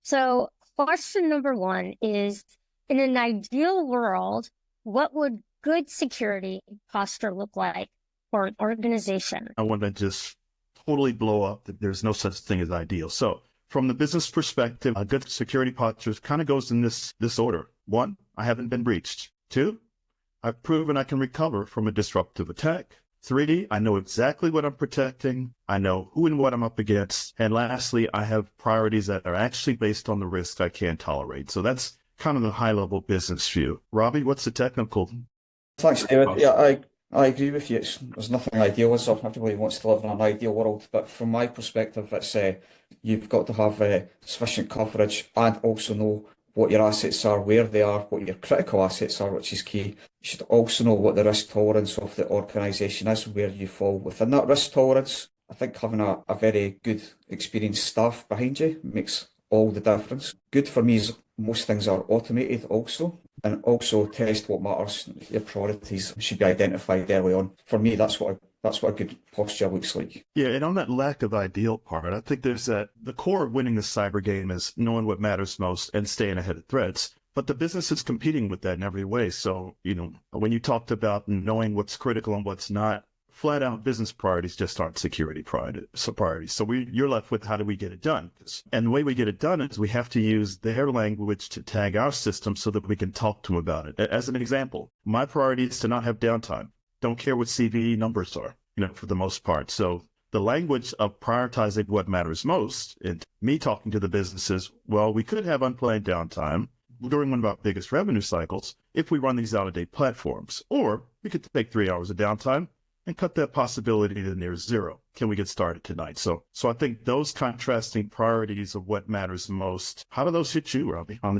So question number one is, in an ideal world, what would good security posture look like for an organization? I want to just totally blow up that there's no such thing as ideal. So from the business perspective, a good security posture kind of goes in this order. One, I haven't been breached. Two, I've proven I can recover from a disruptive attack. Three, I know exactly what I'm protecting. I know who and what I'm up against. And lastly, I have priorities that are actually based on the risk I can't tolerate. So that's kind of the high-level business view. Robbie, what's the technical? Thanks, David. Yeah, I agree with you. There's nothing ideal, so everybody wants to live in an ideal world. But from my perspective, it's you've got to have sufficient coverage and also know what your assets are, where they are, what your critical assets are, which is key. You should also know what the risk tolerance of the organisation is, where you fall within that risk tolerance. I think having a very good, experienced staff behind you makes all the difference. Good for me is most things are automated also, and also test what matters. Your priorities should be identified early on. For me, that's what a good posture looks like. Yeah, and on that lack of ideal part, I think there's the core of winning the cyber game is knowing what matters most and staying ahead of threats. But the business is competing with that in every way. So, when you talked about knowing what's critical and what's not, flat out business priorities just aren't security priorities. So you're left with how do we get it done? And the way we get it done is we have to use their language to tag our system so that we can talk to them about it. As an example, my priority is to not have downtime. Don't care what CVE numbers are, for the most part. So the language of prioritizing what matters most, and me talking to the businesses, well, we could have unplanned downtime during one of our biggest revenue cycles if we run these out-of-date platforms. Or we could take 3 hours of downtime and cut that possibility to near zero. Can we get started tonight? So I think those contrasting priorities of what matters most, how do those hit you, Robbie, on